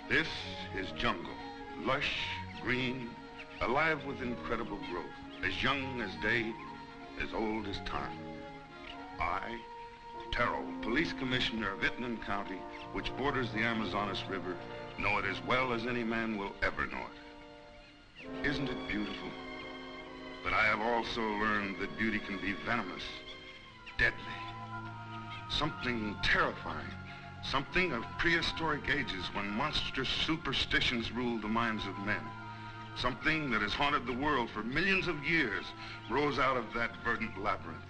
This is jungle, lush, green, alive with incredible growth, as young as day, as old as time. I, Terrell, police commissioner of Itnan County, which borders the Amazonas River, know it as well as any man will ever know it. Isn't it beautiful? But I have also learned that beauty can be venomous, deadly, something terrifying. Something of prehistoric ages when monstrous superstitions ruled the minds of men. Something that has haunted the world for millions of years rose out of that verdant labyrinth.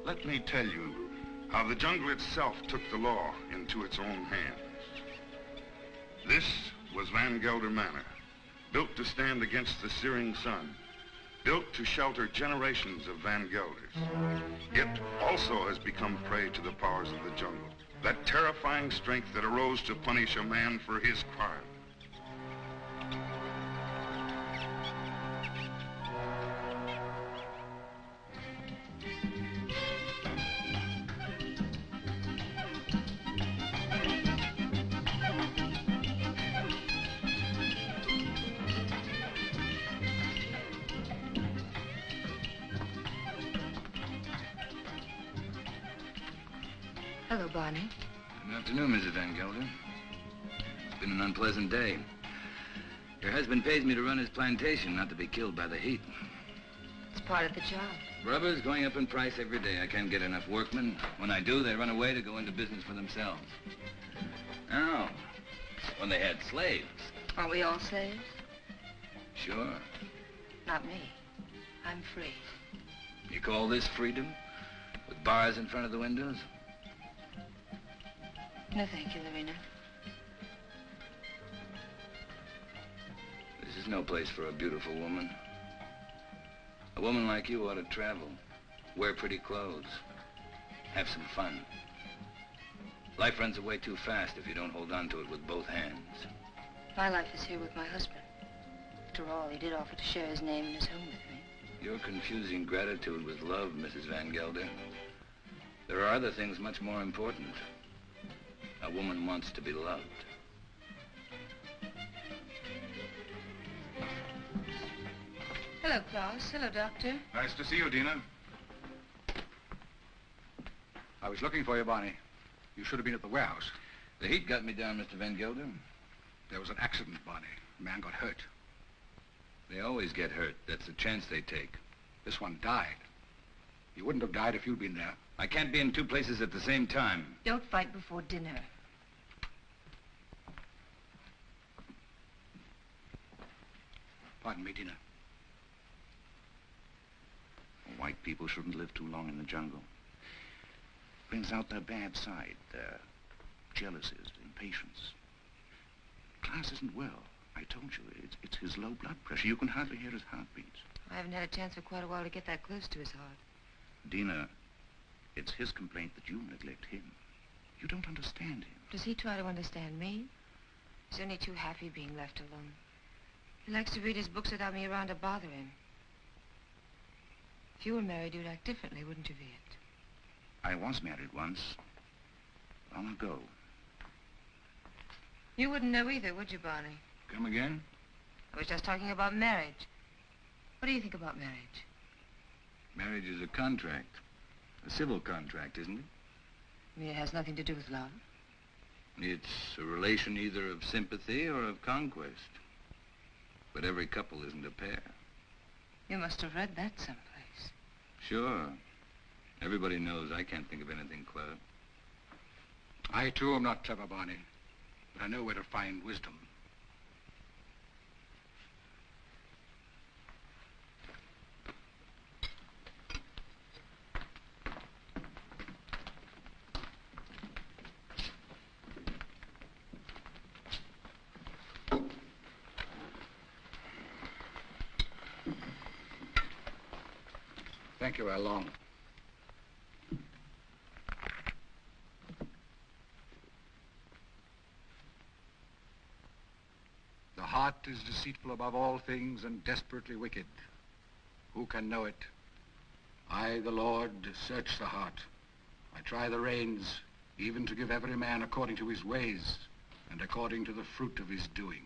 Let me tell you how the jungle itself took the law into its own hands. This was Van Gelder Manor, built to stand against the searing sun, built to shelter generations of Van Gelders. It also has become prey to the powers of the jungle. That terrifying strength that arose to punish a man for his crime. Hello, Barney. Good afternoon, Mrs. Van Gelder. It's been an unpleasant day. Your husband pays me to run his plantation, not to be killed by the heat. It's part of the job. Rubber's going up in price every day. I can't get enough workmen. When I do, they run away to go into business for themselves. Oh, when they had slaves. Aren't we all slaves? Sure. Not me. I'm free. You call this freedom? With bars in front of the windows? No, thank you, Lorena. This is no place for a beautiful woman. A woman like you ought to travel, wear pretty clothes, have some fun. Life runs away too fast if you don't hold on to it with both hands. My life is here with my husband. After all, he did offer to share his name and his home with me. You're confusing gratitude with love, Mrs. Van Gelder. There are other things much more important. A woman wants to be loved. Hello, Klaus. Hello, Doctor. Nice to see you, Dina. I was looking for you, Barney. You should have been at the warehouse. The heat got me down, Mr. Van Gelder. There was an accident, Barney. A man got hurt. They always get hurt. That's the chance they take. This one died. He wouldn't have died if you'd been there. I can't be in two places at the same time. Don't fight before dinner. Pardon me, Dina. White people shouldn't live too long in the jungle. Brings out their bad side, their jealousies, impatience. Klaus isn't well. I told you, it's his low blood pressure. You can hardly hear his heartbeats. I haven't had a chance for quite a while to get that close to his heart. Dina, It's his complaint that you neglect him. You don't understand him. Does he try to understand me? He's only too happy being left alone. He likes to read his books without me around to bother him. If you were married, you'd act differently, wouldn't you, Viet? I was married once. Long ago. You wouldn't know either, would you, Barney? Come again? I was just talking about marriage. What do you think about marriage? Marriage is a contract. A civil contract, isn't it? I mean, it has nothing to do with love. It's a relation either of sympathy or of conquest. But every couple isn't a pair. You must have read that someplace. Sure. Everybody knows I can't think of anything clever. I, too, am not clever, Barney. But I know where to find wisdom. Thank you, Long. The heart is deceitful above all things and desperately wicked. Who can know it? I, the Lord, search the heart. I try the reins, even to give every man according to his ways and according to the fruit of his doings.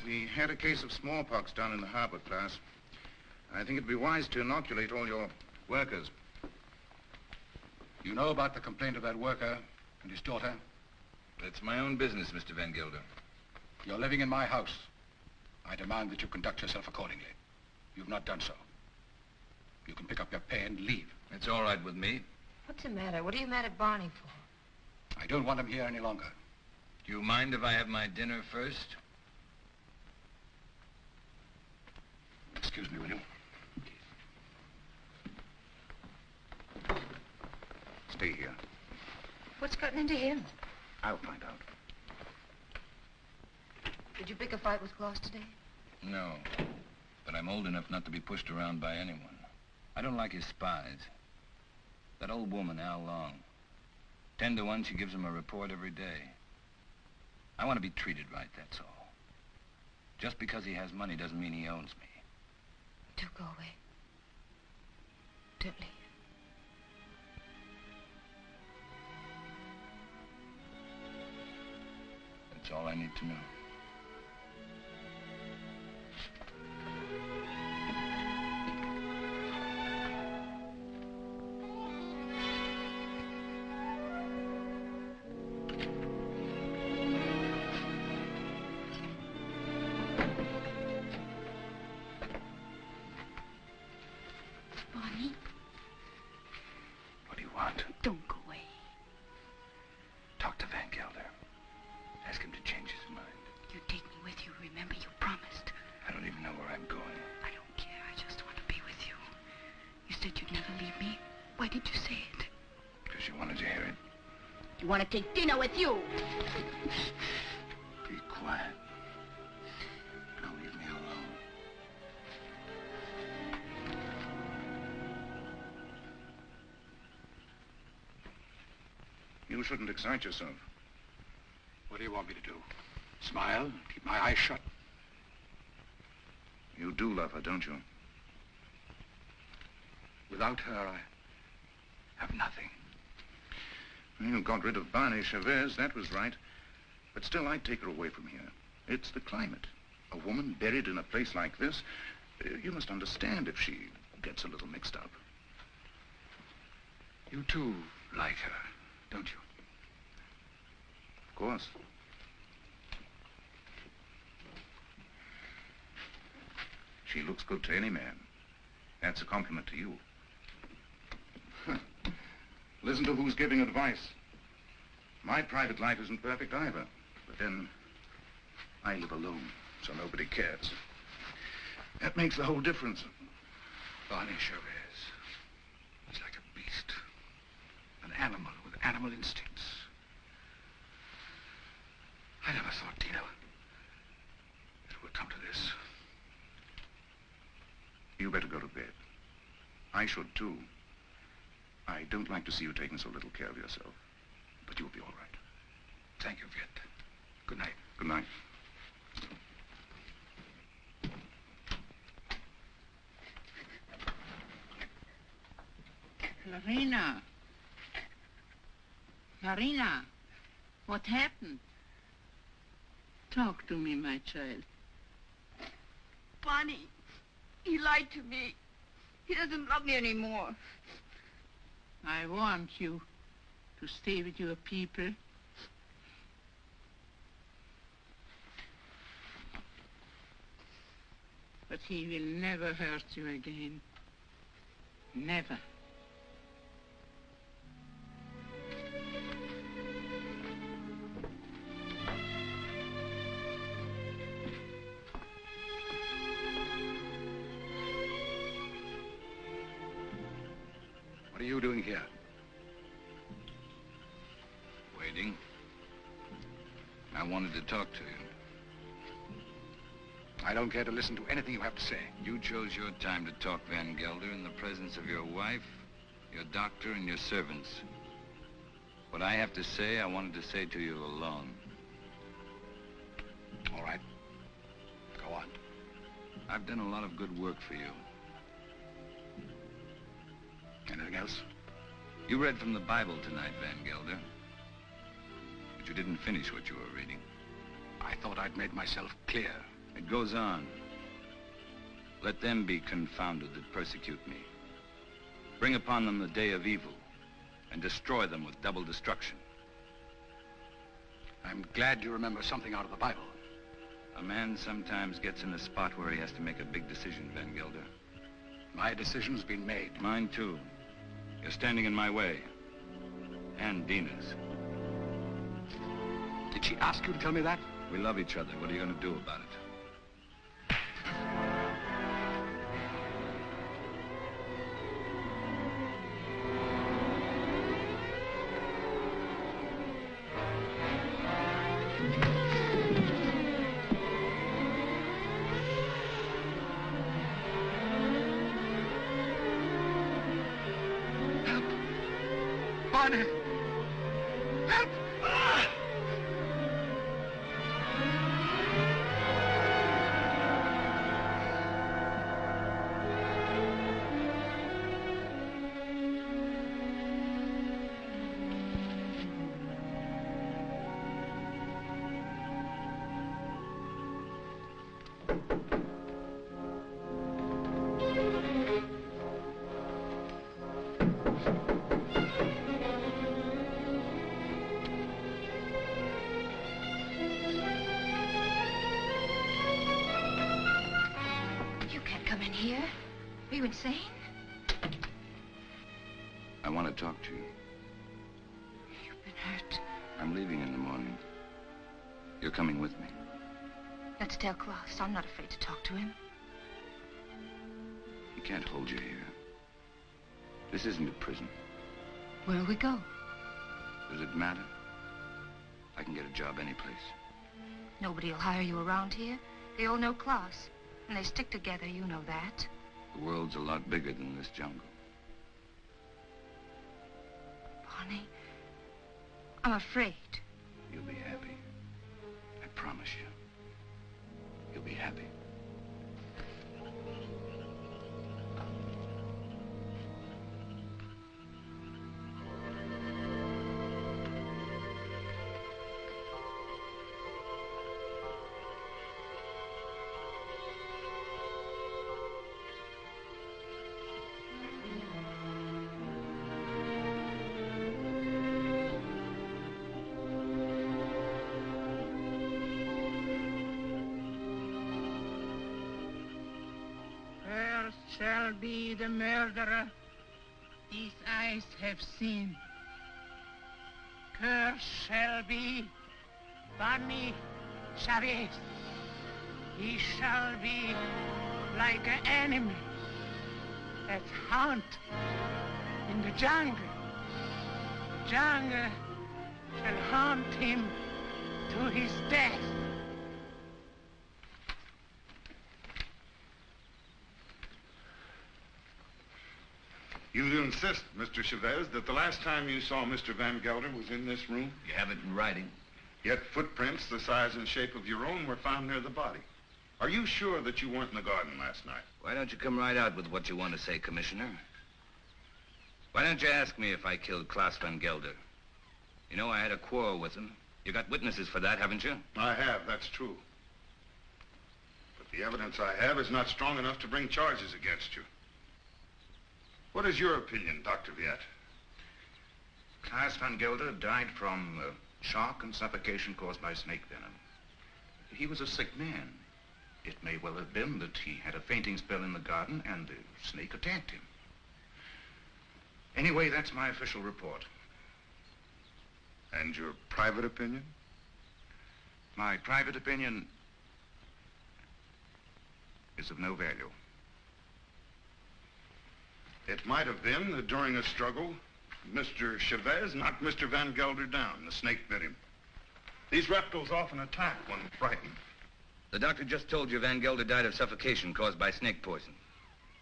We had a case of smallpox down in the harbor, class. I think it'd be wise to inoculate all your workers. You know about the complaint of that worker and his daughter? That's my own business, Mr. Van Gilder. You're living in my house. I demand that you conduct yourself accordingly. You've not done so. You can pick up your pay and leave. It's all right with me. What's the matter? What are you mad at Barney for? I don't want him here any longer. Do you mind if I have my dinner first? Excuse me, will you? Stay here. What's gotten into him? I'll find out. Did you pick a fight with Claus today? No. But I'm old enough not to be pushed around by anyone. I don't like his spies. That old woman, Al Long. 10 to 1, she gives him a report every day. I want to be treated right, that's all. Just because he has money doesn't mean he owns me. Do go away. Don't leave. That's all I need to know. Barney, What do you want? don't go away. Talk to Van Gelder. Ask him to change his mind. You take me with you. Remember, you promised. I don't even know where I'm going. I don't care. I just want to be with you. You said you'd never leave me. Why did you say it? Because you wanted to hear it. You want to take dinner with you. Be quiet. Now leave me alone. You shouldn't excite yourself. What do you want me to do? Smile? Keep my eyes shut? You do love her, don't you? Without her, I have nothing. You got rid of Barney Chavez, that was right. But still, I'd take her away from here. It's the climate. A woman buried in a place like this, you must understand if she gets a little mixed up. You too like her, don't you? Of course. She looks good to any man. That's a compliment to you. Listen to who's giving advice. My private life isn't perfect either. But then, I live alone, so nobody cares. That makes the whole difference. Barney Chavez. He's like a beast. An animal with animal instincts. I never thought Dina come to this. You better go to bed. I should, too. I don't like to see you taking so little care of yourself. But you'll be all right. Thank you, Viet. Good night. Good night. Larina. Larina, what happened? Talk to me, my child. Bonnie, he lied to me. He doesn't love me anymore. I want you to stay with your people. But he will never hurt you again. Never. What are you doing here? Waiting. I wanted to talk to you. I don't care to listen to anything you have to say. You chose your time to talk, Van Gelder, in the presence of your wife, your doctor, and your servants. What I have to say, I wanted to say to you alone. All right. Go on. I've done a lot of good work for you. Anything else? You read from the Bible tonight, Van Gelder. But you didn't finish what you were reading. I thought I'd made myself clear. It goes on. Let them be confounded that persecute me. Bring upon them the day of evil, and destroy them with double destruction. I'm glad you remember something out of the Bible. A man sometimes gets in a spot where he has to make a big decision, Van Gelder. My decision's been made. Mine, too. You're standing in my way. And Dina's. Did she ask you to tell me that? We love each other. What are you going to do about it? Bonnie! Help! Here? Are you insane? I want to talk to you. You've been hurt. I'm leaving in the morning. You're coming with me. Let's tell Klaus. I'm not afraid to talk to him. He can't hold you here. This isn't a prison. Where'll we go? Does it matter? I can get a job any place. Nobody will hire you around here. They all know Klaus. And they stick together, you know that. The world's a lot bigger than this jungle. Bonnie, I'm afraid. You'll be happy. I promise you. You'll be happy. Shall be the murderer these eyes have seen. Cursed shall be Bonnie Chavez. He shall be like an enemy that haunt in the jungle. Jungle shall haunt him to his death. You insist, Mr. Chavez, that the last time you saw Mr. Van Gelder was in this room? You have it in writing. Yet footprints the size and shape of your own were found near the body. Are you sure that you weren't in the garden last night? Why don't you come right out with what you want to say, Commissioner? Why don't you ask me if I killed Klaus Van Gelder? You know I had a quarrel with him. You got witnesses for that, haven't you? I have, that's true. But the evidence I have is not strong enough to bring charges against you. What is your opinion, Dr. Viet? Klaus Van Gelder died from shock and suffocation caused by snake venom. He was a sick man. It may well have been that he had a fainting spell in the garden and the snake attacked him. Anyway, that's my official report. And your private opinion? My private opinion is of no value. It might have been that during a struggle, Mr. Chavez knocked Mr. Van Gelder down. The snake bit him. These reptiles often attack when frightened. The doctor just told you Van Gelder died of suffocation caused by snake poison.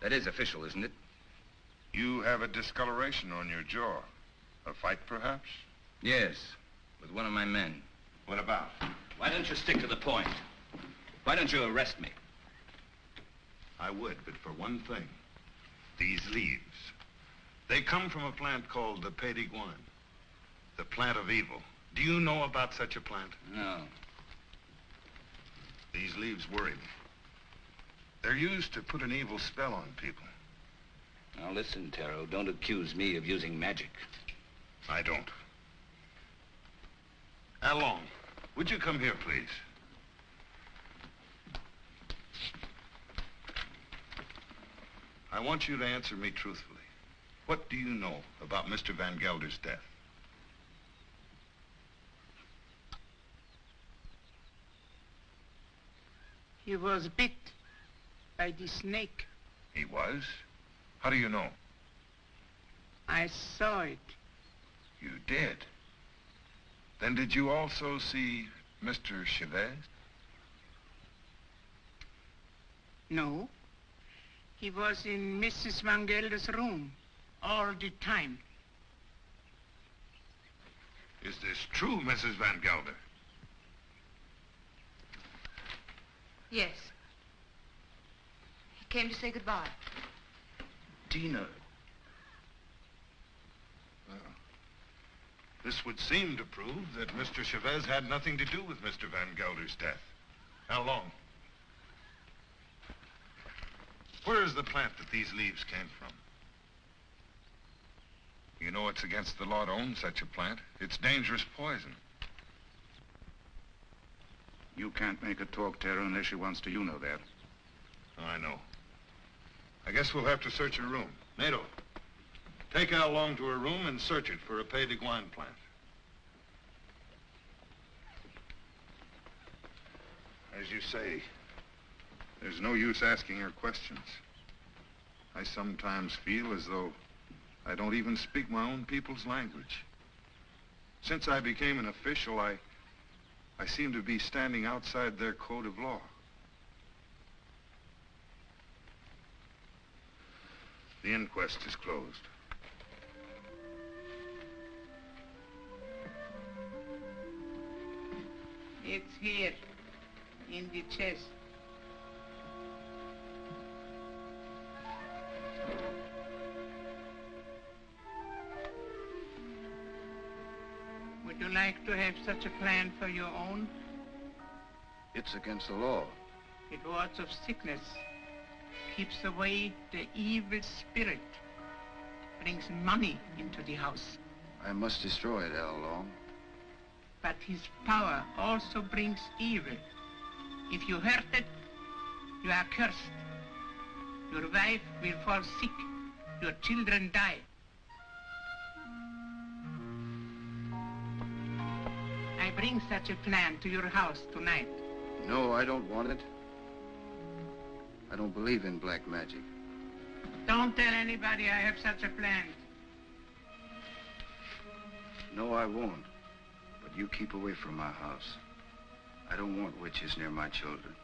That is official, isn't it? You have a discoloration on your jaw. A fight, perhaps? Yes, with one of my men. What about? Why don't you stick to the point? Why don't you arrest me? I would, but for one thing. These leaves. They come from a plant called the Pays d'Iguane, the plant of evil. Do you know about such a plant? No. These leaves worry me. They're used to put an evil spell on people. Now listen, Taro, don't accuse me of using magic. I don't. Along, would you come here, please? I want you to answer me truthfully. What do you know about Mr. Van Gelder's death? He was bit by the snake. He was? How do you know? I saw it. You did? Then did you also see Mr. Chavez? No. He was in Mrs. Van Gelder's room all the time. Is this true, Mrs. Van Gelder? Yes. He came to say goodbye. Tina. Well, this would seem to prove that Mr. Chavez had nothing to do with Mr. Van Gelder's death. How long? Where is the plant that these leaves came from? You know it's against the law to own such a plant. It's dangerous poison. You can't make her talk, Tara, unless she wants to. You know that. Oh, I know. I guess we'll have to search her room. Nato, take Al Long to her room and search it for a Pays d'Iguane plant. As you say, there's no use asking her questions. I sometimes feel as though I don't even speak my own people's language. Since I became an official, I seem to be standing outside their code of law. The inquest is closed. It's here, in the chest. Would you like to have such a plan for your own? It's against the law. It wards off sickness, keeps away the evil spirit, brings money into the house. I must destroy it, Al Long. But his power also brings evil. If you hurt it, you are cursed. Your wife will fall sick. Your children die. I bring such a plan to your house tonight. No, I don't want it. I don't believe in black magic. Don't tell anybody I have such a plan. No, I won't. But you keep away from my house. I don't want witches near my children.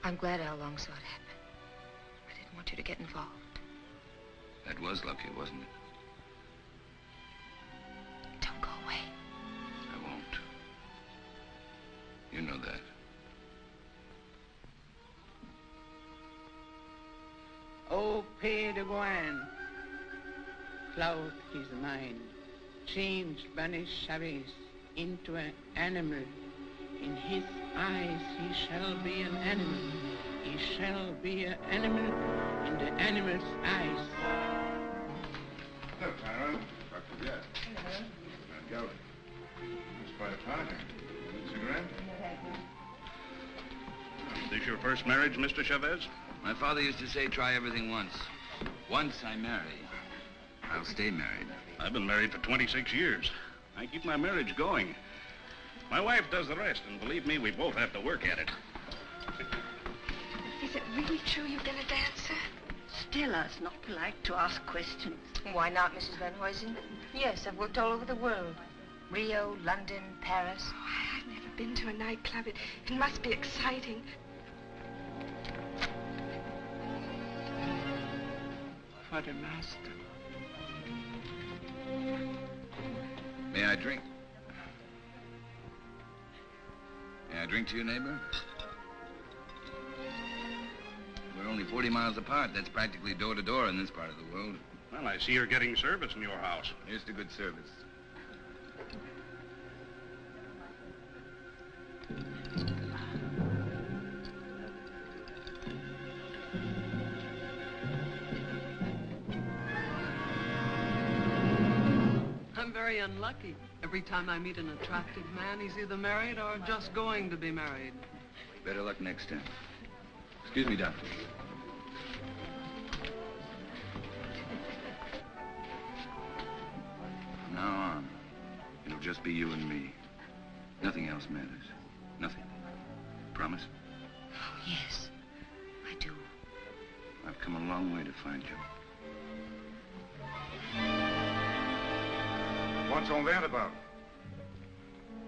I'm glad Al Long saw it happen. I didn't want you to get involved. That was lucky, wasn't it? Don't go away. I won't. You know that. Oh, Père de Gouin, cloud his mind, changed banished Chavez into an animal. In his eyes he shall be an animal. He shall be an animal in the animal's eyes. Hello, Clara. Dr. Jett. Hello. Go. It's quite a party. Cigarette? Is this your first marriage, Mr. Chavez? My father used to say, try everything once. Once I marry, I'll stay married. I've been married for 26 years. I keep my marriage going. My wife does the rest, and believe me, we both have to work at it. Is it really true you've been a dancer? Stella's not polite to ask questions. Why not, Mrs. Van Huysen? Yes, I've worked all over the world. Rio, London, Paris. Oh, I've never been to a nightclub. It must be exciting. For the master. May I drink? May I drink to you, neighbor? We're only 40 miles apart. That's practically door to door in this part of the world. Well, I see you're getting service in your house. Here's to good service. I'm very unlucky. Every time I meet an attractive man, he's either married or just going to be married. Better luck next time. Excuse me, doctor. From now on, it'll just be you and me. Nothing else matters. Nothing. Promise? Oh, yes, I do. I've come a long way to find you. What's all that about?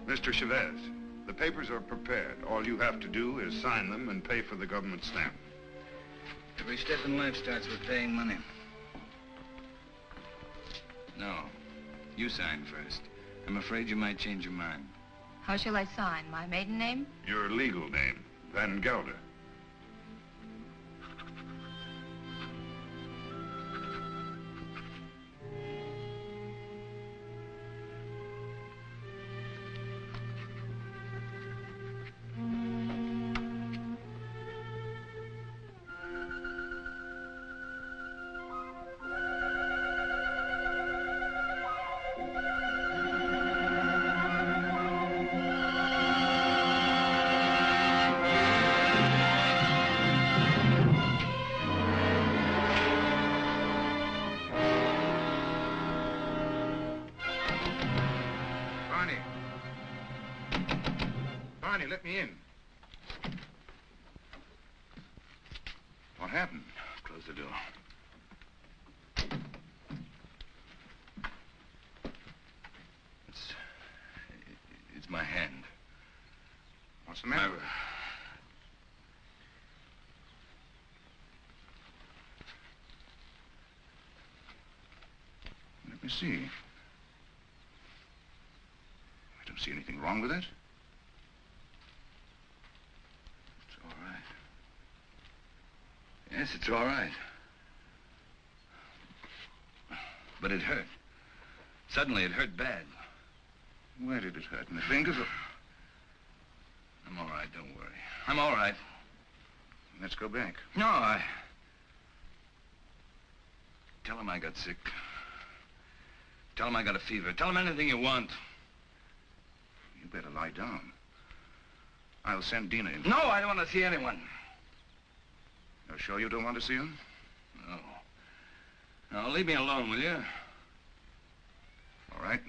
Mr. Chavez, the papers are prepared. All you have to do is sign them and pay for the government stamp. Every step in life starts with paying money. No, you sign first. I'm afraid you might change your mind. How shall I sign? My maiden name? Your legal name, Van Gelder. Barney, let me in. What happened? Close the door. It's my hand. What's the matter? Let me see. I don't see anything wrong with it. It's all right. Yes, it's all right. But it hurt. Suddenly, it hurt bad. Where did it hurt? In the fingers or... I'm all right, don't worry. I'm all right. Let's go back. No, Tell him I got sick. Tell him I got a fever. Tell him anything you want. You better lie down. I'll send Dina in. No, I don't want to see anyone. You're sure you don't want to see him? No. Now, leave me alone, will you? All right.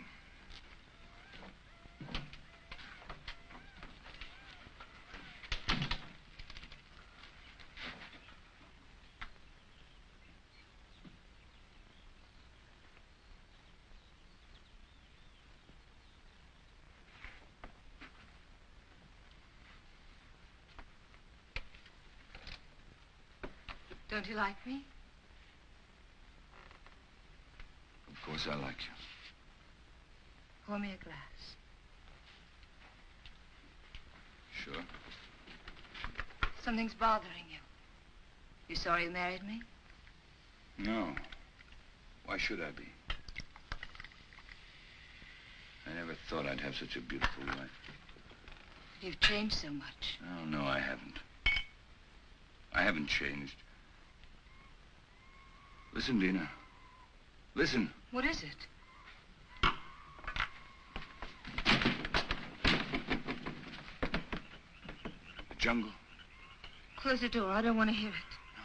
Don't you like me? Of course I like you. Pour me a glass. Sure. Something's bothering you. You sorry you married me? No. Why should I be? I never thought I'd have such a beautiful wife. You've changed so much. Oh, no, I haven't. I haven't changed. Listen, Dina. Listen. What is it? The jungle. Close the door. I don't want to hear it. No.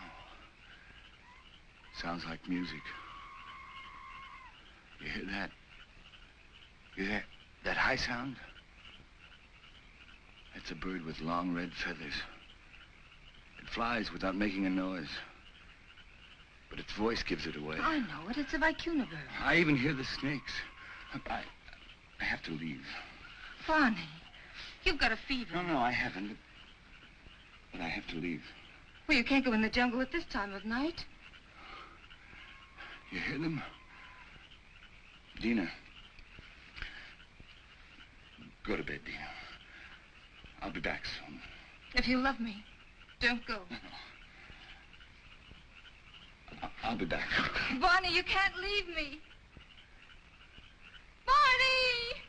Sounds like music. You hear that? You hear that high sound? It's a bird with long red feathers. It flies without making a noise. But its voice gives it away. I know it. It's a vicuna bird. I even hear the snakes. I have to leave. Barney, you've got a fever. No, I haven't. But I have to leave. Well, you can't go in the jungle at this time of night. You hear them? Dina. Go to bed, Dina. I'll be back soon. If you love me, don't go. No. I'll be back. Barney, you can't leave me. Barney!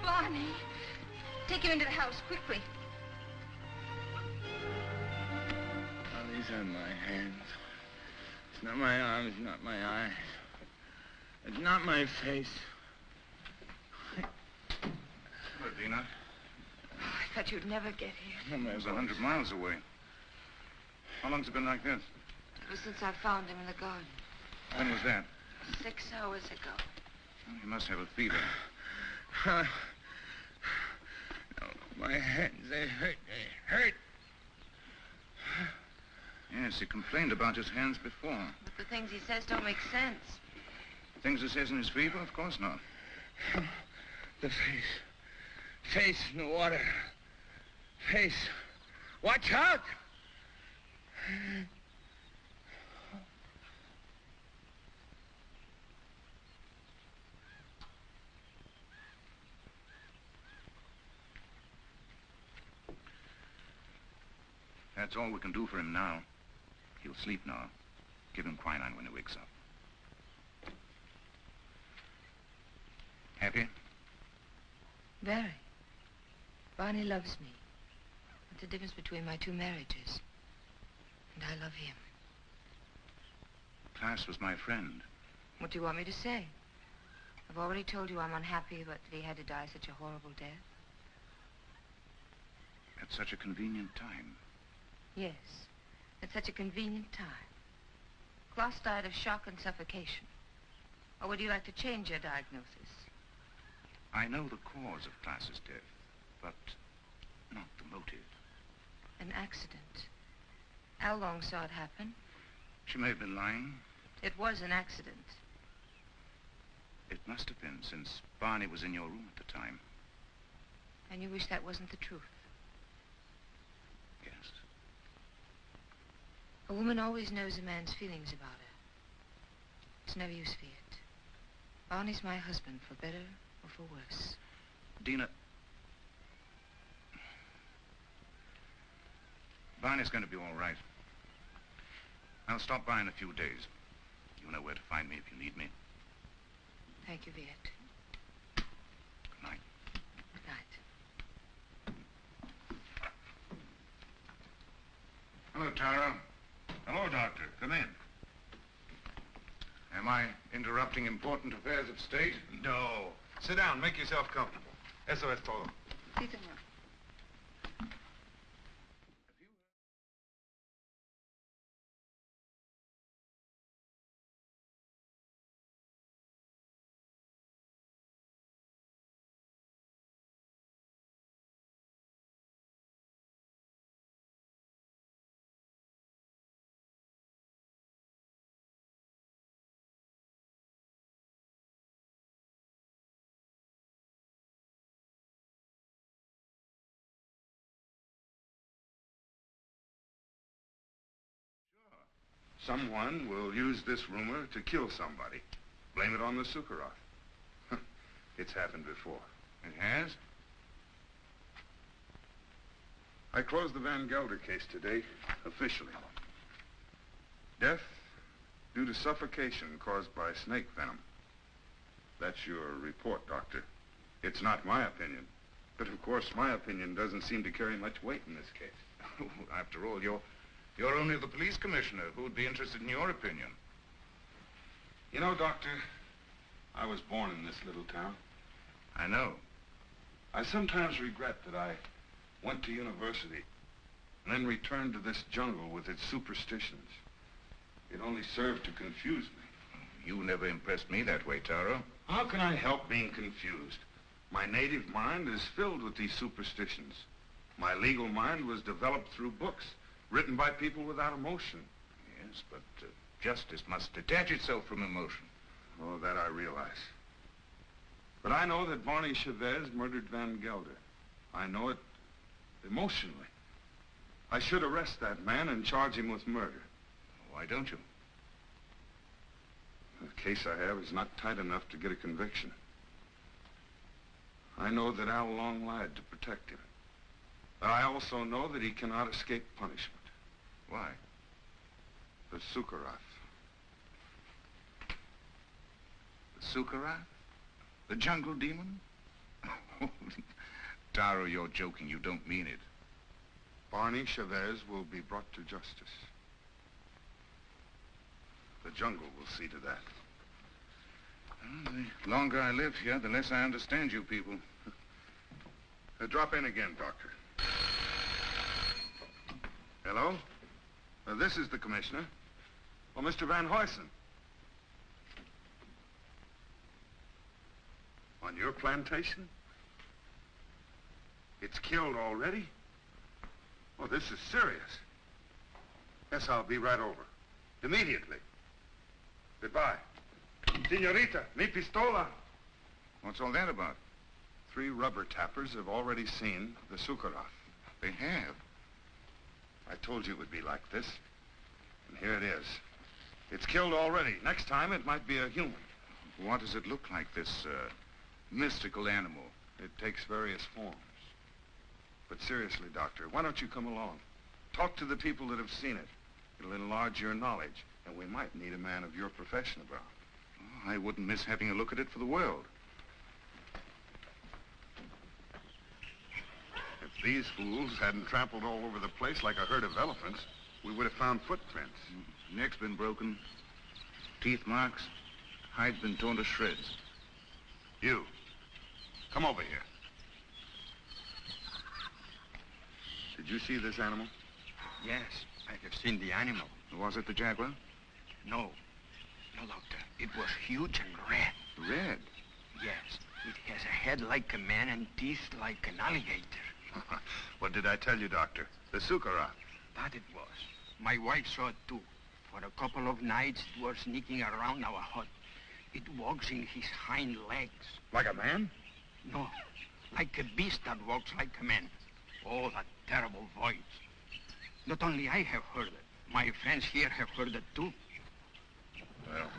Barney, take him into the house, quickly. Oh, these are my hands. It's not my arms, not my eyes. It's not my face. Hello, Dina. Oh, I thought you'd never get here. It was 100 miles away. How long's it been like this? Ever since I found him in the garden. When was that? 6 hours ago. Well, he must have a fever. No, my hands, they hurt. They hurt. Yes, he complained about his hands before. But the things he says don't make sense. Things it says in his fever? Of course not. The face. Face in the water. Face. Watch out! That's all we can do for him now. He'll sleep now. Give him quinine when he wakes up. Happy? Very. Barney loves me. That's the difference between my two marriages. And I love him. Klaas was my friend. What do you want me to say? I've already told you I'm unhappy, but that he had to die such a horrible death. At such a convenient time. Yes, at such a convenient time. Klaas died of shock and suffocation. Or would you like to change your diagnosis? I know the cause of Klaas's death, but not the motive. An accident. How long saw it happen? She may have been lying. It was an accident. It must have been, since Barney was in your room at the time. And you wish that wasn't the truth? Yes. A woman always knows a man's feelings about her. It's no use, Viet. Barney's my husband, for better or for worse. Dina... Barney's going to be all right. I'll stop by in a few days. You know where to find me if you need me. Thank you, Viet. Good night. Good night. Hello, Tara. Hello, Doctor. Come in. Am I interrupting important affairs of state? No. Sit down. Make yourself comfortable. Eso es todo. Sí, señor. Someone will use this rumor to kill somebody. Blame it on the Sukharov. It's happened before. It has? I closed the Van Gelder case today, officially. Death due to suffocation caused by snake venom. That's your report, Doctor. It's not my opinion. But of course, my opinion doesn't seem to carry much weight in this case. After all, you're only the police commissioner. Who would be interested in your opinion? You know, Doctor, I was born in this little town. I know. I sometimes regret that I went to university and then returned to this jungle with its superstitions. It only served to confuse me. You never impressed me that way, Taro. How can I help being confused? My native mind is filled with these superstitions. My legal mind was developed through books written by people without emotion. Yes, but justice must detach itself from emotion. Oh, that I realize. But I know that Barney Chavez murdered Van Gelder. I know it emotionally. I should arrest that man and charge him with murder. Why don't you? The case I have is not tight enough to get a conviction. I know that Al Long lied to protect him. But I also know that he cannot escape punishment. Why? The Sukharov. The Sukharov? The jungle demon? Taro, you're joking. You don't mean it. Barney Chavez will be brought to justice. The jungle will see to that. Well, the longer I live here, the less I understand you people. Drop in again, Doctor. Hello? This is the commissioner. Well, Mr. Van Huysen. On your plantation? It's killed already? Oh, this is serious. Yes, I'll be right over. Immediately. Goodbye. Senorita, mi pistola. What's all that about? 3 rubber tappers have already seen the Sukarath. They have. I told you it would be like this. And here it is. It's killed already. Next time, it might be a human. What does it look like, this mystical animal? It takes various forms. But seriously, Doctor, why don't you come along? Talk to the people that have seen it. It'll enlarge your knowledge, and we might need a man of your profession about. Oh, I wouldn't miss having a look at it for the world. If these fools hadn't trampled all over the place like a herd of elephants, we would have found footprints. Neck's been broken, teeth marks, hide's been torn to shreds. You, come over here. Did you see this animal? Yes, I have seen the animal. Was it the jaguar? No. No, Doctor. It was huge and red. Red? Yes. It has a head like a man and teeth like an alligator. What did I tell you, Doctor? The Sukarath. That it was. My wife saw it too. For a couple of nights, it was sneaking around our hut. It walks in his hind legs. Like a man? No, like a beast that walks like a man. Oh, that terrible voice. Not only I have heard it, my friends here have heard it too. Well,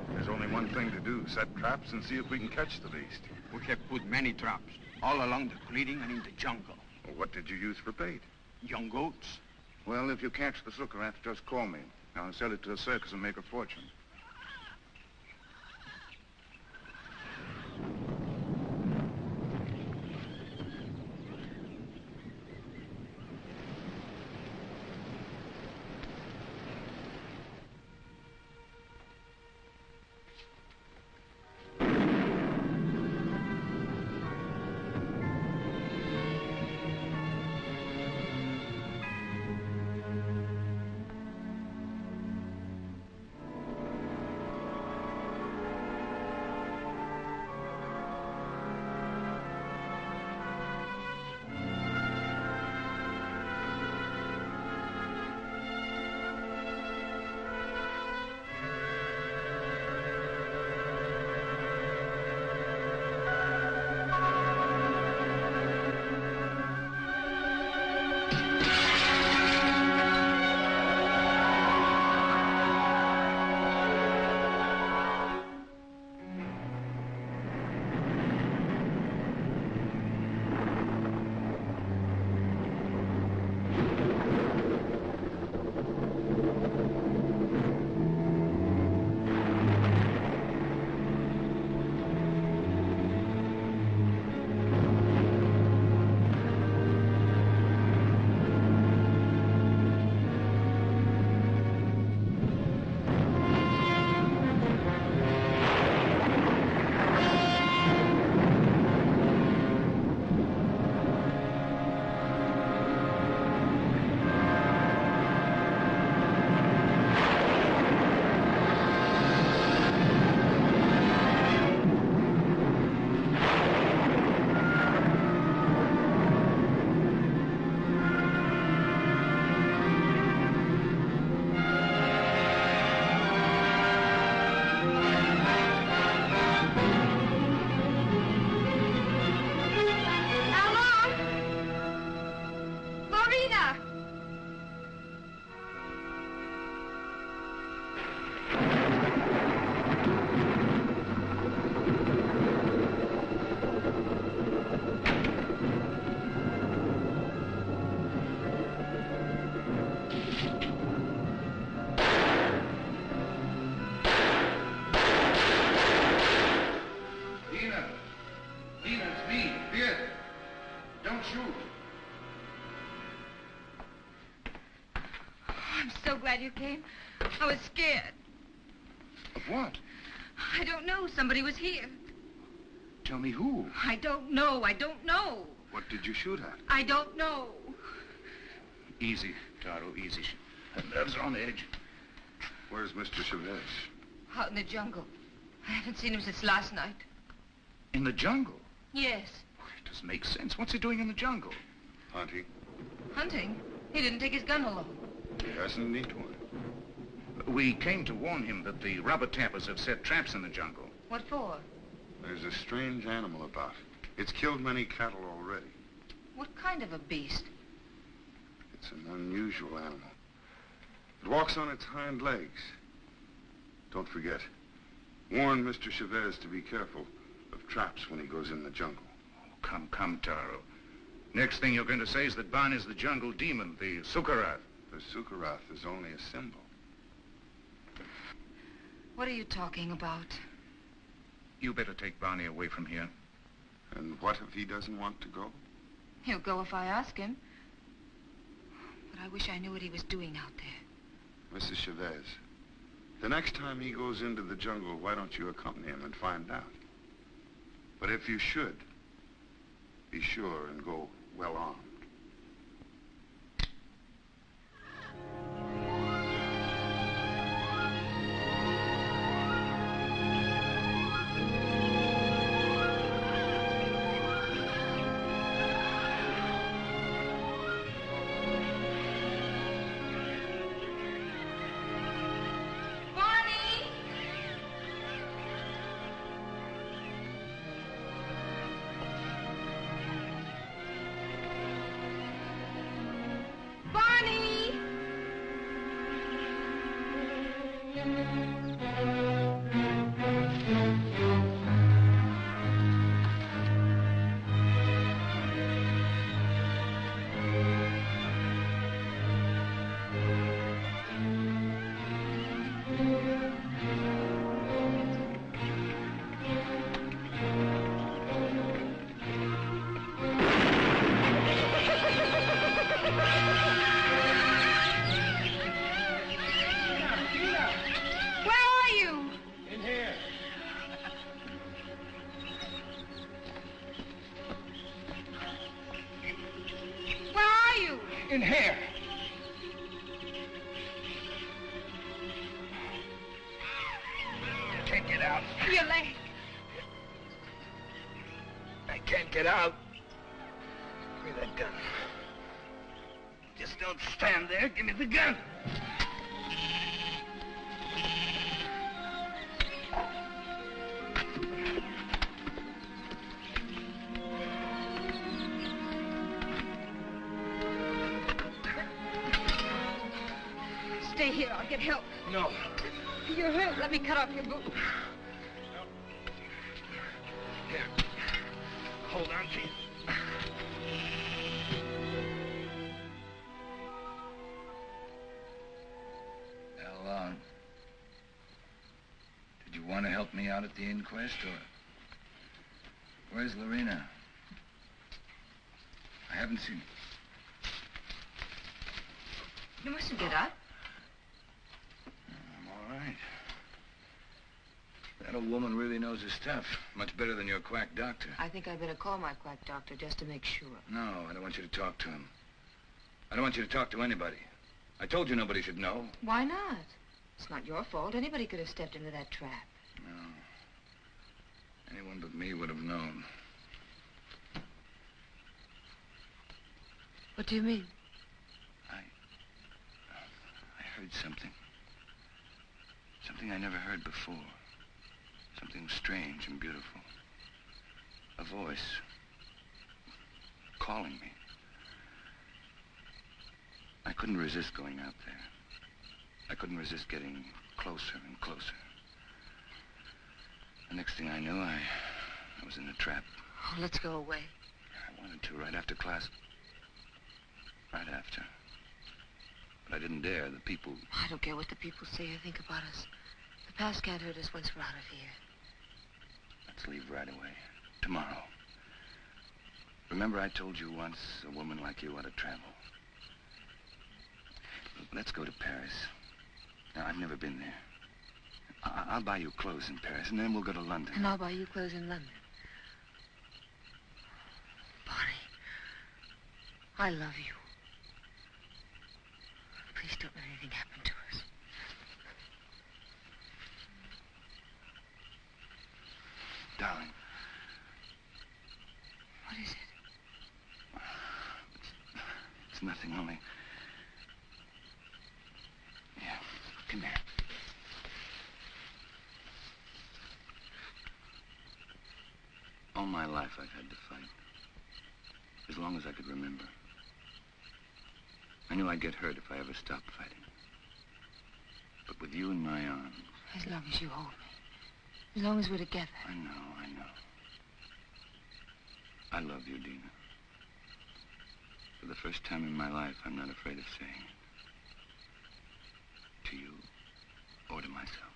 there's only one thing to do. Set traps and see if we can catch the beast. We have put many traps, all along the clearing and in the jungle. Well, what did you use for bait? Young goats. Well, if you catch the Sukarath, just call me. I'll sell it to the circus and make a fortune. glad you came. I was scared. Of what? I don't know. Somebody was here. Tell me who? I don't know. I don't know. What did you shoot at? I don't know. Easy, Taro, easy. Her nerves are on edge. Where's Mr. Chavez? Out in the jungle. I haven't seen him since last night. In the jungle? Yes. It doesn't make sense. What's he doing in the jungle? Hunting. Hunting? He didn't take his gun along. He doesn't need one. We came to warn him that the rubber tappers have set traps in the jungle. What for? There's a strange animal about. It's killed many cattle already. What kind of a beast? It's an unusual animal. It walks on its hind legs. Don't forget, warn Mr. Chavez to be careful of traps when he goes in the jungle. Oh, come, Taro. Next thing you're going to say is that Ban is the jungle demon, the Sukarath. The Sukarath is only a symbol. What are you talking about? You better take Barney away from here. And what if he doesn't want to go? He'll go if I ask him. But I wish I knew what he was doing out there. Mrs. Chavez, the next time he goes into the jungle, why don't you accompany him and find out? But if you should, be sure and go well armed. In here. I can't get out. Your leg. I can't get out. Give me that gun. Just don't stand there. Give me the gun. Stay here. I'll get help. No. You're hurt. Let me cut off your boot. Here. Hold on, please. Well, did you want to help me out at the inquest, or... Where's Lorena? I haven't seen her. You mustn't get up. I'm all right. That old woman really knows her stuff. Much better than your quack doctor. I think I better call my quack doctor just to make sure. No, I don't want you to talk to him. I don't want you to talk to anybody. I told you nobody should know. Why not? It's not your fault. Anybody could have stepped into that trap. No. Anyone but me would have known. What do you mean? I heard something. Something I never heard before. Something strange and beautiful. A voice calling me. I couldn't resist going out there. I couldn't resist getting closer and closer. The next thing I knew, I was in a trap. Oh, let's go away. I wanted to right after class. Right after. But I didn't dare. The people... I don't care what the people say or think about us. The past can't hurt us once we're out of here. Let's leave right away. Tomorrow. Remember I told you once a woman like you ought to travel? Look, let's go to Paris. Now, I've never been there. I'll buy you clothes in Paris, and then we'll go to London. And I'll buy you clothes in London. Bonnie, I love you. Please don't let anything happen to us. Darling. What is it? It's nothing, only... Yeah, come here. All my life I've had to fight. As long as I could remember. I knew I'd get hurt if I ever stopped fighting. But with you in my arms... As long as you hold me. As long as we're together. I know. I love you, Dina. For the first time in my life, I'm not afraid of saying it. To you, or to myself.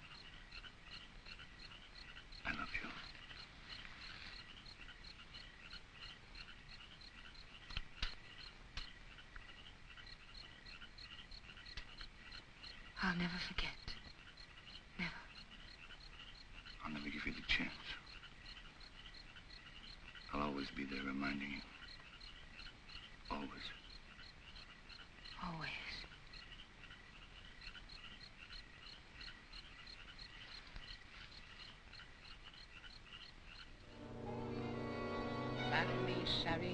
I love you. I'll never forget. Never. I'll never give you the chance. I'll always be there reminding you. Always. Always. Family Charis.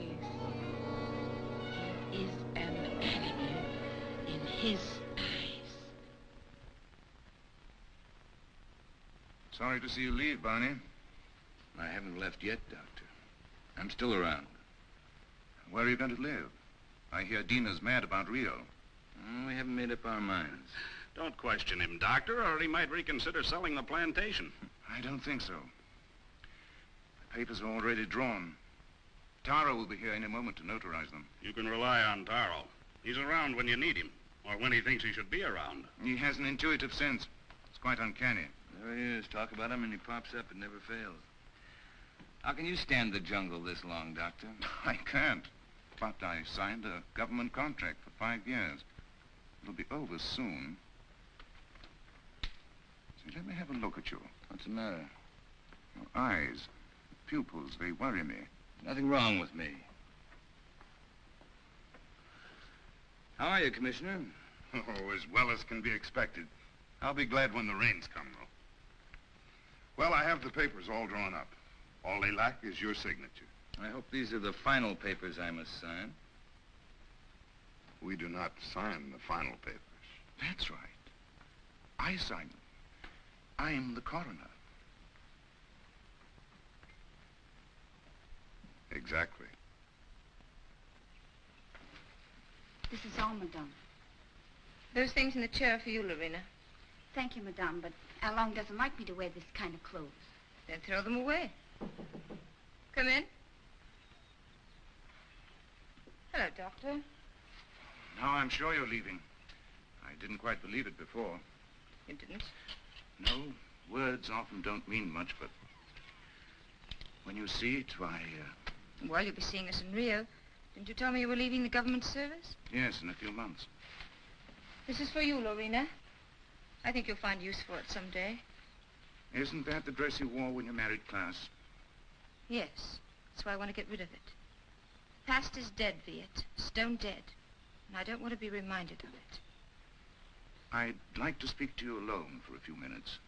He is an animal in his eyes. Sorry to see you leave, Barney. I haven't left yet, Doctor. I'm still around. Where are you going to live? I hear Dina's mad about Rio. We haven't made up our minds. Don't question him, Doctor, or he might reconsider selling the plantation. I don't think so. The papers are already drawn. Taro will be here any moment to notarize them. You can rely on Taro. He's around when you need him, or when he thinks he should be around. He has an intuitive sense. It's quite uncanny. There he is. Talk about him and he pops up. It never fails. How can you stand the jungle this long, Doctor? I can't. But I signed a government contract for 5 years. It'll be over soon. See, let me have a look at you. What's the matter? Your eyes, pupils, they worry me. Nothing wrong with me. How are you, Commissioner? Oh, as well as can be expected. I'll be glad when the rains come, though. Well, I have the papers all drawn up. All they lack is your signature. I hope these are the final papers I must sign. We do not sign the final papers. That's right. I sign them. I'm the coroner. Exactly. This is all, madame. Those things in the chair are for you, Lorena. Thank you, madame, but Along doesn't like me to wear this kind of clothes. Then throw them away. Come in. Hello, Doctor. Now I'm sure you're leaving. I didn't quite believe it before. You didn't? No, words often don't mean much, but when you see it, why, Well, you'll be seeing us in Rio. Didn't you tell me you were leaving the government service? yes, in a few months. This is for you, Lorena. I think you'll find use for it someday. Isn't that the dress you wore when you married Klaus? Yes. That's why I want to get rid of it. Past is dead, Viet. Stone dead. And I don't want to be reminded of it. I'd like to speak to you alone for a few minutes.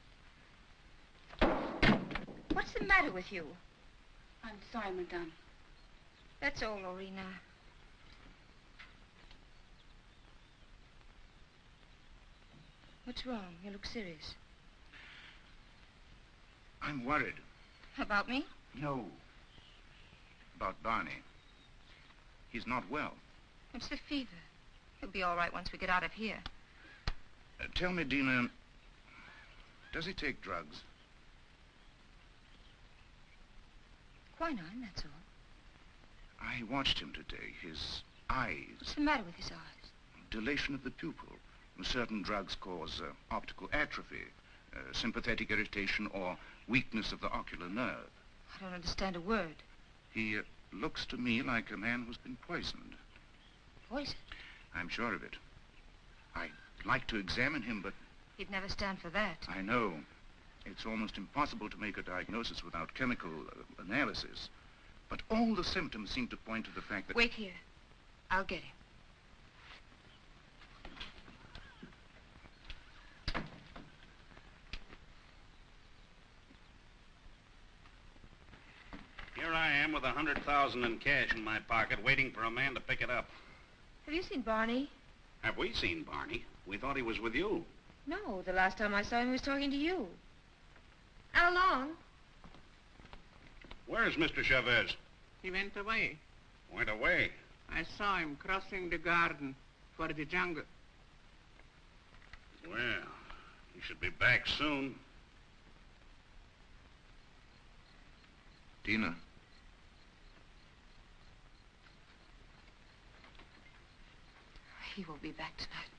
What's the matter with you? I'm sorry, madame. That's all, Lorena. What's wrong? You look serious. I'm worried. About me? No. About Barney. He's not well. It's the fever. He'll be all right once we get out of here. Tell me, Dina, does he take drugs? Quinine, that's all. I watched him today. His eyes. What's the matter with his eyes? Dilation of the pupil. Certain drugs cause optical atrophy, sympathetic irritation, or weakness of the ocular nerve. I don't understand a word. He looks to me like a man who's been poisoned. Poison? I'm sure of it. I'd like to examine him, but... He'd never stand for that. I know. It's almost impossible to make a diagnosis without chemical analysis. But all the symptoms seem to point to the fact that... Wait here. I'll get him. Here I am with $100,000 in cash in my pocket, waiting for a man to pick it up. Have you seen Barney? Have we seen Barney? We thought he was with you. No, the last time I saw him, he was talking to you. How long? Where's Mr. Chavez? He went away. Went away? I saw him crossing the garden for the jungle. Well, he should be back soon. Tina. He won't be back tonight.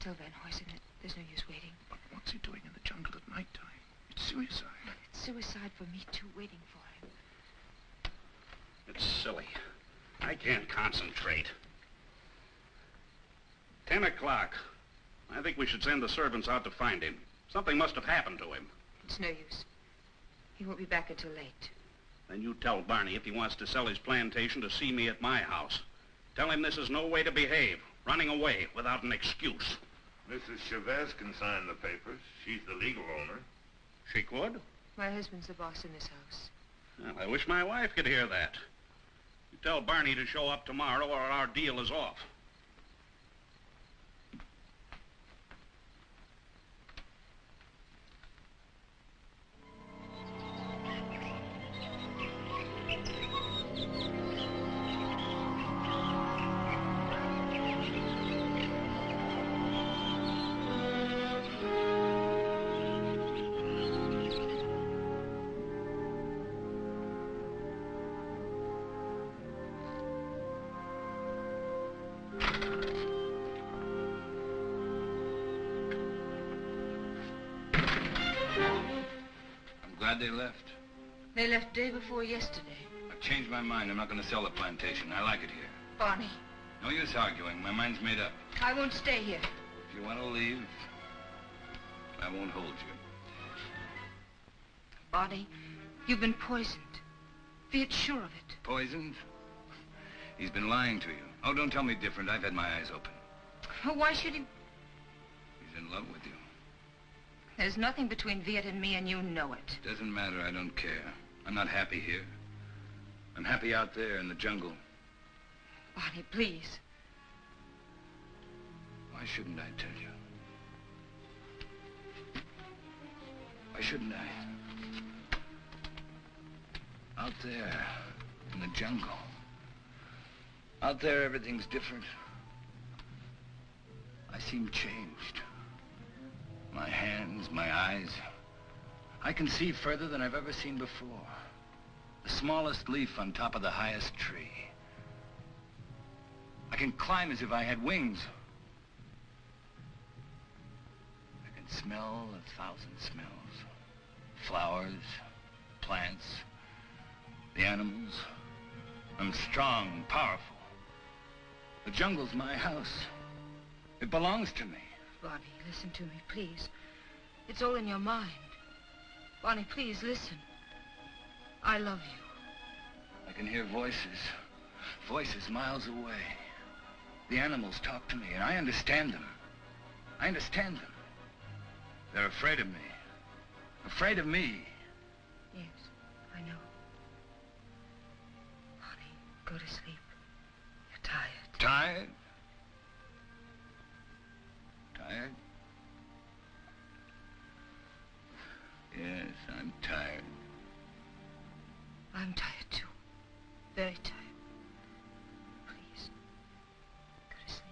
Tell Van Huysen that there's no use waiting. But what's he doing in the jungle at nighttime? It's suicide. It's suicide for me, too, waiting for him. It's silly. I can't concentrate. 10 o'clock. I think we should send the servants out to find him. Something must have happened to him. It's no use. He won't be back until late. Then you tell Barney if he wants to sell his plantation to see me at my house. Tell him this is no way to behave, running away without an excuse. Mrs. Chavez can sign the papers. She's the legal owner. She could? My husband's the boss in this house. Well, I wish my wife could hear that. You tell Barney to show up tomorrow or our deal is off. Glad they left. They left day before yesterday. I've changed my mind. I'm not going to sell the plantation. I like it here. Barney. No use arguing. My mind's made up. I won't stay here. If you want to leave, I won't hold you. Barney, you've been poisoned. Be sure of it. Poisoned? He's been lying to you. Oh, don't tell me different. I've had my eyes open. Oh, why should he? He's in love with you. There's nothing between Viet and me, and you know it. Doesn't matter. I don't care. I'm not happy here. I'm happy out there in the jungle. Barney, please. Why shouldn't I tell you? Why shouldn't I? Out there in the jungle. Out there, everything's different. I seem changed. My hands, my eyes. I can see further than I've ever seen before. The smallest leaf on top of the highest tree. I can climb as if I had wings. I can smell 1,000 smells. Flowers, plants, the animals. I'm strong and powerful. The jungle's my house. It belongs to me. Barney, listen to me, please. It's all in your mind. Barney, please, listen. I love you. I can hear voices. Voices miles away. The animals talk to me, and I understand them. I understand them. They're afraid of me. Afraid of me. Yes, I know. Barney, go to sleep. You're tired. Tired? Tired? Yes, I'm tired. I'm tired, too. Very tired. Please, go to sleep.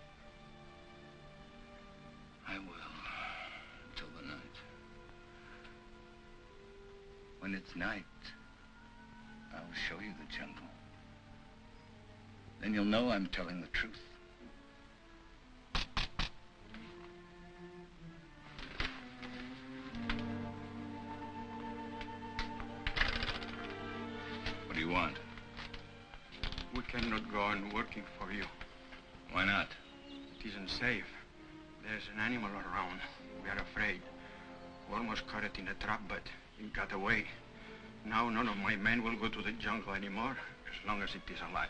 I will, till the night. When it's night, I'll show you the jungle. Then you'll know I'm telling the truth. What do you want? We cannot go on working for you. Why not? It isn't safe. There's an animal around. We are afraid. We almost caught it in a trap, but it got away. Now none of my men will go to the jungle anymore, as long as it is alive.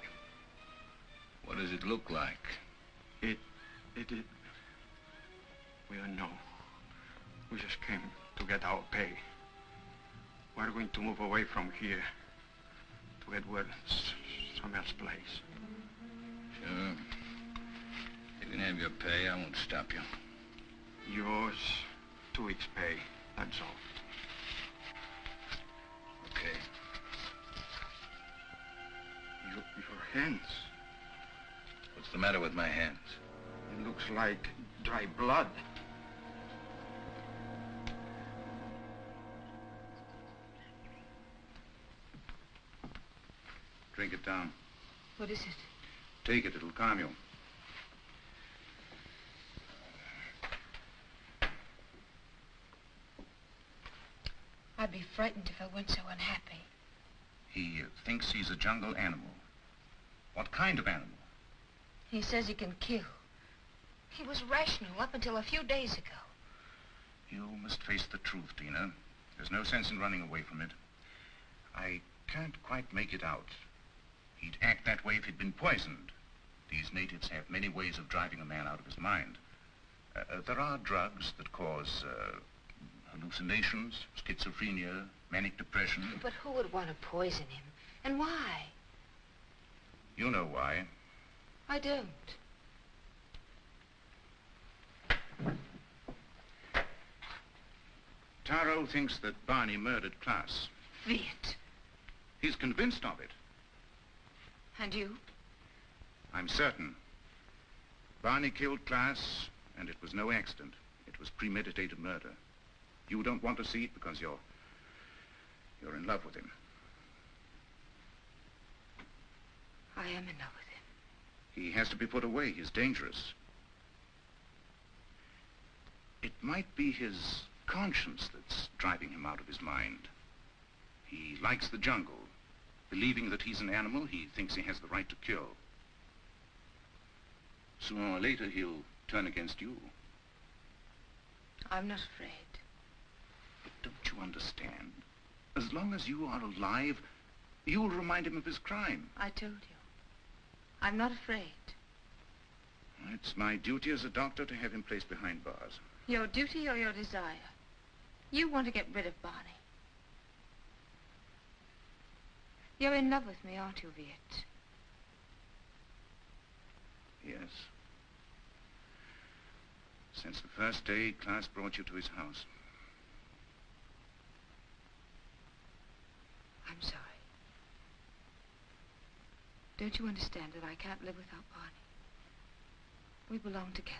What does it look like? It... We don't know. We just came to get our pay. We're going to move away from here to get where some else place. Sure. You can have your pay. I won't stop you. Yours, 2 weeks' pay. That's all. Hands. What's the matter with my hands? It looks like dry blood. Drink it down. What is it? Take it, it'll calm you. I'd be frightened if I weren't so unhappy. He thinks he's a jungle animal. What kind of animal? He says he can kill. He was rational up until a few days ago. You must face the truth, Tina. There's no sense in running away from it. I can't quite make it out. He'd act that way if he'd been poisoned. These natives have many ways of driving a man out of his mind. There are drugs that cause hallucinations, schizophrenia, manic depression. But who would want to poison him? And why? You know why. I don't. Taro thinks that Barney murdered Klaas. Viet. He's convinced of it. And you? I'm certain. Barney killed Klaas, and it was no accident. It was premeditated murder. You don't want to see it because you're in love with him. I am in love with him. He has to be put away. He's dangerous. It might be his conscience that's driving him out of his mind. He likes the jungle. Believing that he's an animal, he thinks he has the right to kill. Sooner or later, he'll turn against you. I'm not afraid. But don't you understand? As long as you are alive, you'll remind him of his crime. I told you. I'm not afraid. It's my duty as a doctor to have him placed behind bars. Your duty or your desire? You want to get rid of Barney. You're in love with me, aren't you, Viet? Yes. Since the first day Klaas brought you to his house. I'm sorry. Don't you understand that I can't live without Barney? We belong together.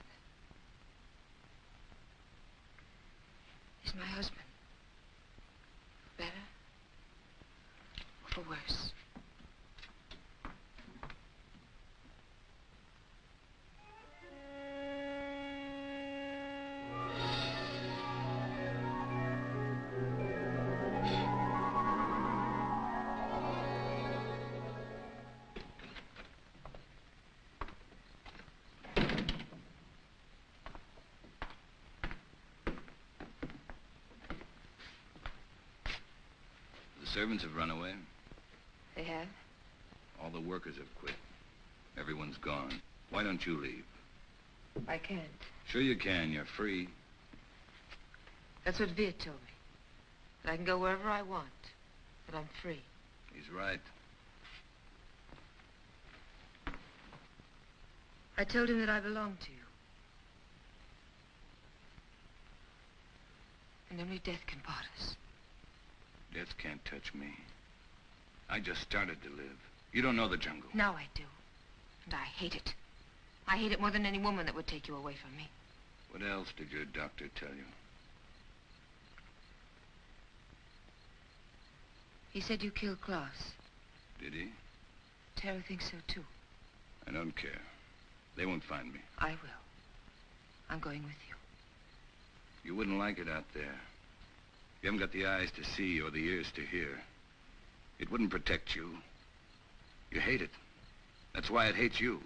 He's my husband. For better or for worse. The servants have run away. They have? All the workers have quit. Everyone's gone. Why don't you leave? I can't. Sure you can. You're free. That's what Viet told me. That I can go wherever I want. That I'm free. He's right. I told him that I belonged to you. And only death can part us. Death can't touch me. I just started to live. You don't know the jungle. Now I do. And I hate it. I hate it more than any woman that would take you away from me. What else did your doctor tell you? He said you killed Klaas. Did he? Tara thinks so, too. I don't care. They won't find me. I will. I'm going with you. You wouldn't like it out there. You haven't got the eyes to see or the ears to hear. It wouldn't protect you. You hate it. That's why it hates you.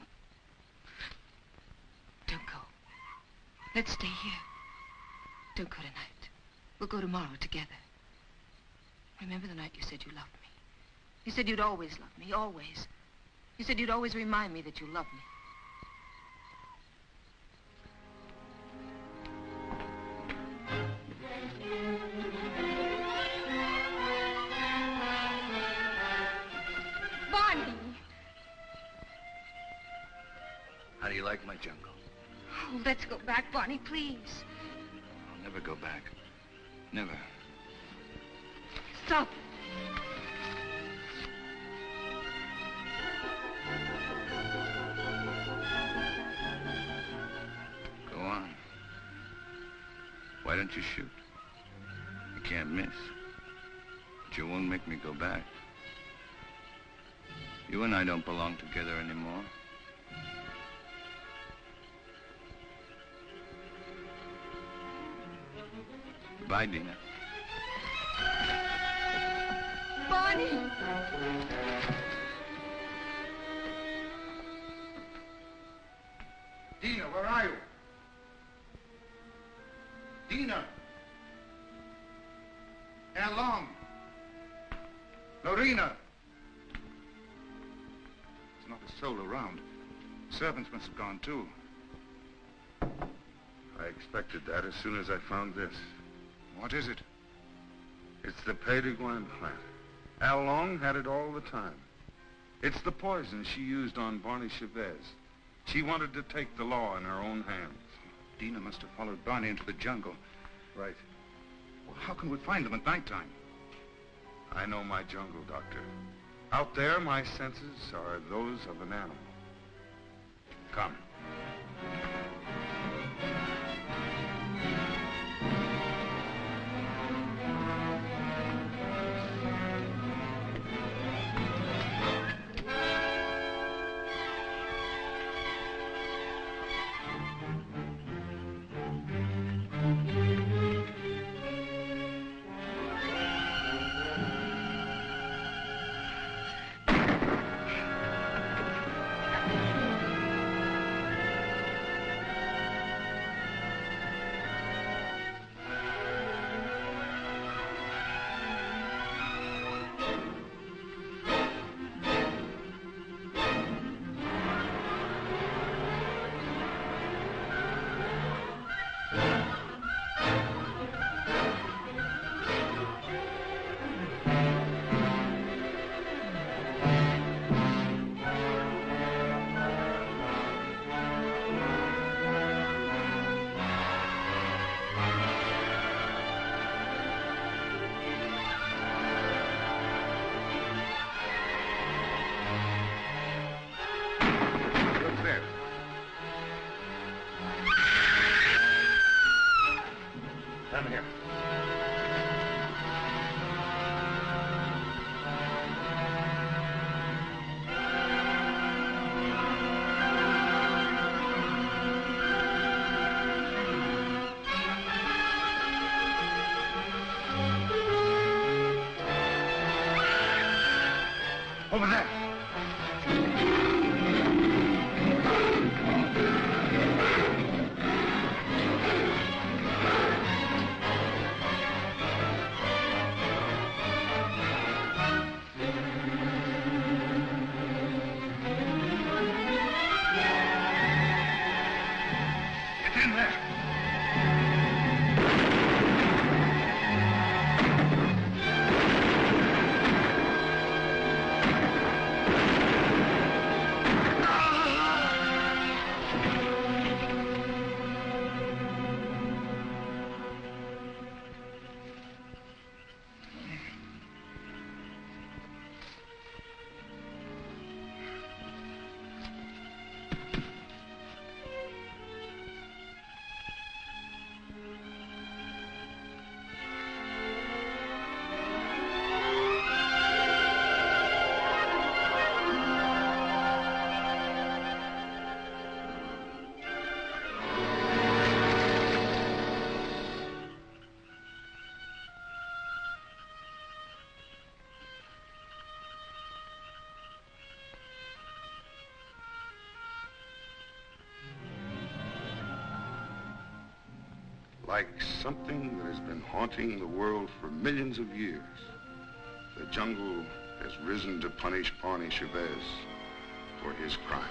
Don't go. Let's stay here. Don't go tonight. We'll go tomorrow together. Remember the night you said you loved me? You said you'd always love me, always. You said you'd always remind me that you loved me. Barney! How do you like my jungle? Oh, let's go back, Barney, please. I'll never go back. Never. Stop. don't you shoot? You can't miss. But you won't make me go back. You and I don't belong together anymore. Goodbye, Dina. Barney! Dina, where are you? Dina! How long? Lorena! There's not a soul around. Servants must have gone too. I expected that as soon as I found this. What is it? It's the Pays de Gouin plant. Al Long had it all the time. It's the poison she used on Barney Chavez. She wanted to take the law in her own hands. Dina must have followed Barney into the jungle. Right. Well, how can we find them at nighttime? I know my jungle, Doctor. Out there, my senses are those of an animal. Come. Come here. Over there. Get in there. Like something that has been haunting the world for millions of years, the jungle has risen to punish Barney Chavez for his crime.